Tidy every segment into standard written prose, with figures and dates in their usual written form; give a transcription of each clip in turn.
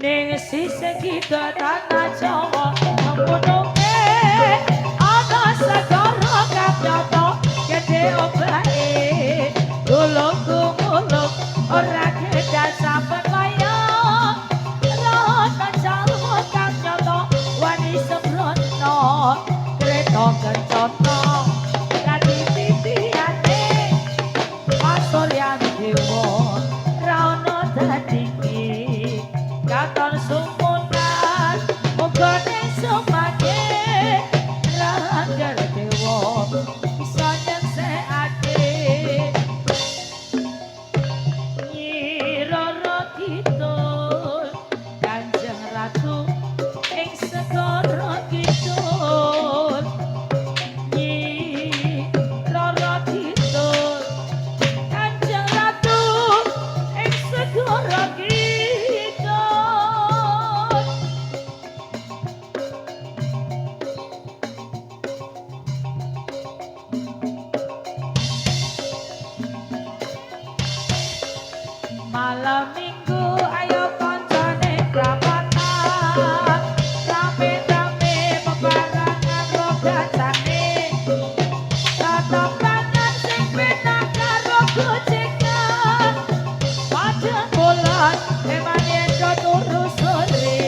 ning sisih kita tanah Jawa menggununge ana segara kang nyata gede obahe gulung gumulung ora kedah saben layang rasa jalma kang nyata wani sembrono kreta kencana dadi titiane pasuryan dewa ra ono dadi katon sumunan muga ning sumake rangger dewa bisa nyeksekake nyiroro kidul Kanjeng Ratu ing segara kidul nyiroro kidul Kanjeng Ratu ing segara kidul malam minggu ayo koncone prapatan rame-rame bebarengan rogacane tatapangan sing penak karo gojekan padang bulan emane do turu sore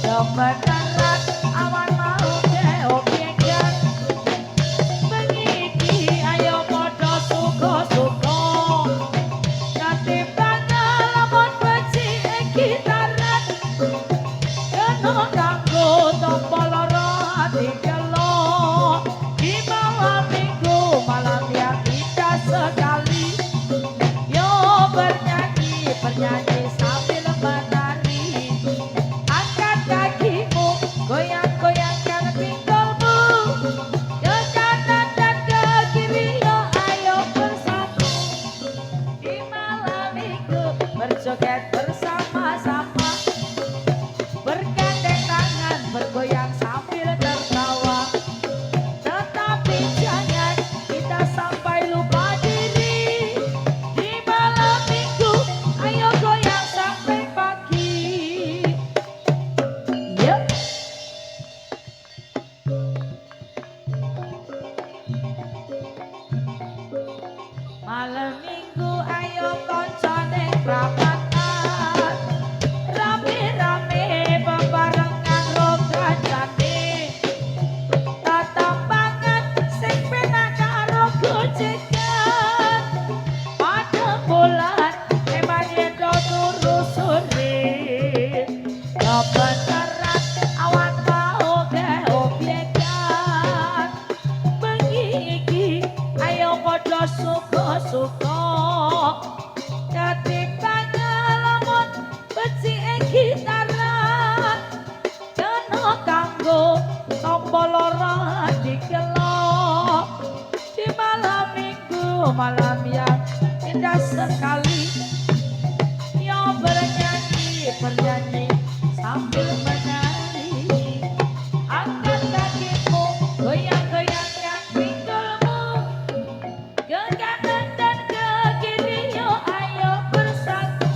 demenan awan mau geobyekan bengi ayo padha suka-suka bernyanyi sambil menari angkat kakimu goyang-goyangkan pinggulmu ke kanan dan ke kiri yo ayo bersatu di malam minggu berjoget bersama-sama bergandeng tangan bergoyang sambil tertawa tetapi jangan kita sampai lupa diri di malam minggu ayo goyang sampai pagi yuk malam minggu ayo koncone prapatan rame-rame bebarengan rogacane tatampangan sing penak karo gojekan padang bulan emang yen do turu sore kebenaran awan mau geobyekan bengi iki ayo padha suka-suka katimbang lamun becike gitaran kena kanggo tombol lara dikelok di malam minggu malam yang indah sekali yo bernyanyi sambil menari angkat kakimu goyang-goyangkan pinggulmu ke kanan dan ke kiri yo ayo bersatu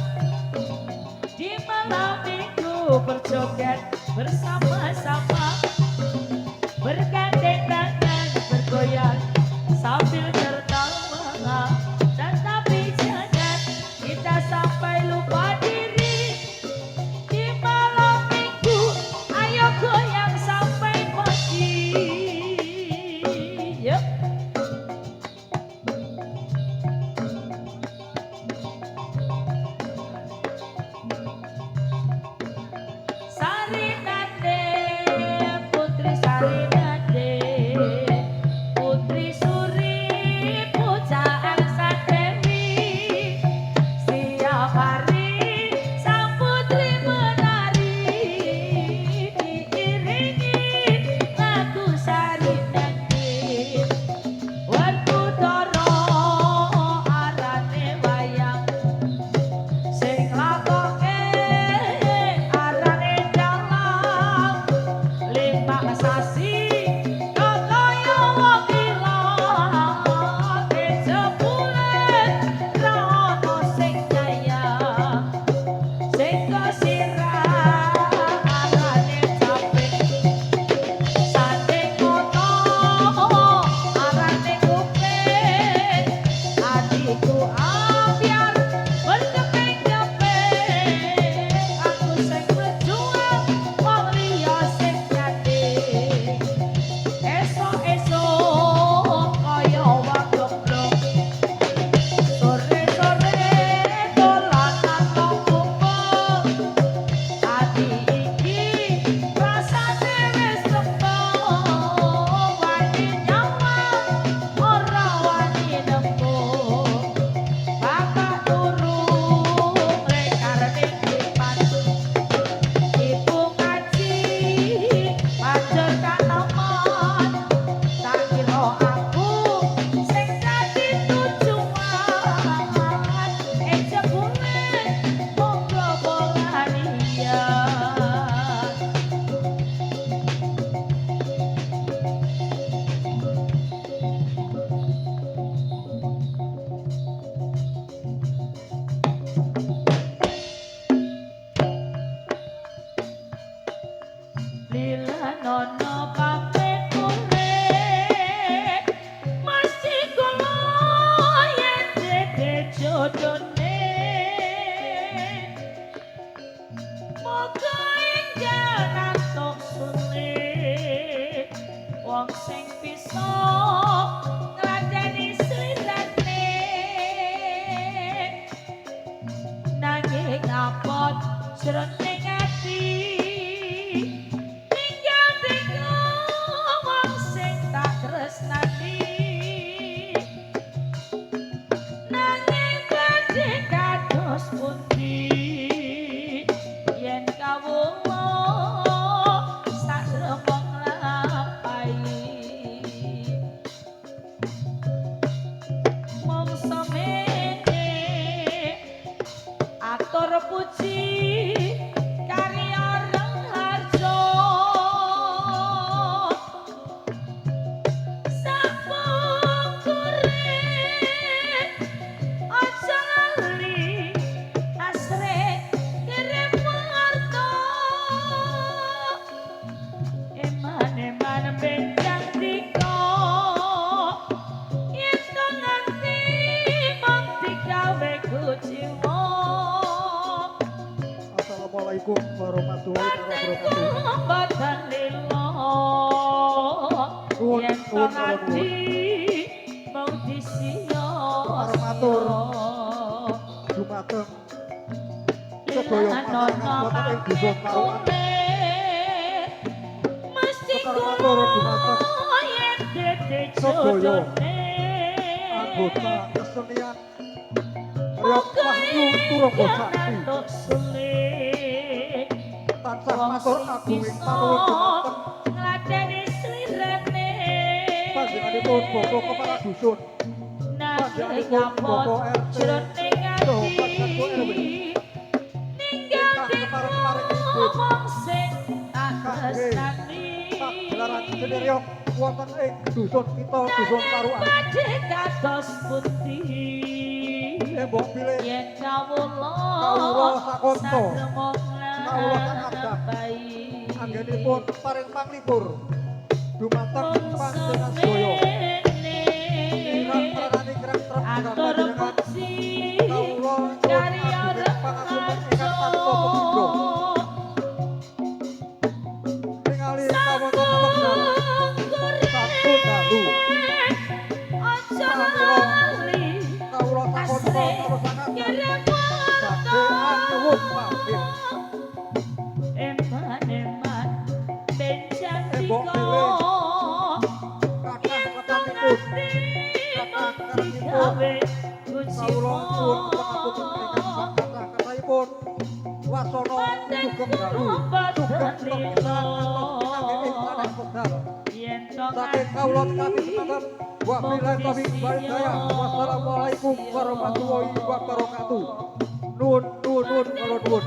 di malam minggu berjoget bersama-sama bergandeng tangan bergoyang sambil tertawa tetapi jangan kita sampai lupa diri di malam minggu ayo goyang sampai pagi yuk Sarinate putri Sarinate putri Suri pujaan Sadewi setiap hari sang putri menari diiringi lagu Sarinate Werkudara arane wayang sing lakoke arane dalang lima sasi kaya wong ilang jebule ra ono sing kaya sing kasiran Moga enggal natuk sulit wong sing bisa ngladeni slirane nanging ngapot jroning ati ninggal teko wong sing tak tresnani nanging badhe kados pundi yen kawula saremong lampahi mongso mene atur puji karya Raharjo sapungkure aja lali asre kirim warta eman-eman benjang dika yen to nganti mung digawe kuciwa Assalamualaikum warahmatullahi wabarakatuh. badan lilo yen to nganti mung disia Matur. Dumateng sedaya masyarakat wonten ing Dusun Karuan. mesti Matur dumateng yen dede sedaya jodone anggota kesenian Riok Wahyu Turangga Sakti. natuk sulit Tansah matur agunging panuwun dumateng ngladeni slirane panjenenganipun Bapak Kepala Dusun. nanging ngapot jroning ati ninggal teko wong sing tak tresnani Pagelaran seni Riok wonten ing Dusun kita Dusun Karuan. badhe kados pundi Mbok pilih yen kawula sakonco. saremong Kawula sakadang. lampahi Anggenipun paring panglipur dumateng panjenengan sedaya. Kirang pranani kirang trep atur panjenengan puji kawula karya agunging pangapunten ingkang tanpa pepindha. Ningali kawonten wekdal sampun dalu. aja lali Kawula sakonco terus sangat kirim dadean nuwun pamit. eman-eman benjang Mbok dika Kakang ketanipun kakang karenipun kawula nuwun pangapunten ingkang kata-katahipun wasana sugeng dalu sugeng pemisahan kangge ing tanah wekdal. yen to Saking kawula kami semanten wabillahi taufiq wal hidayah. Wassalamualaikum warahmatullahi wabarakatuh. Nuwun nuwun nuwun kula nuwun.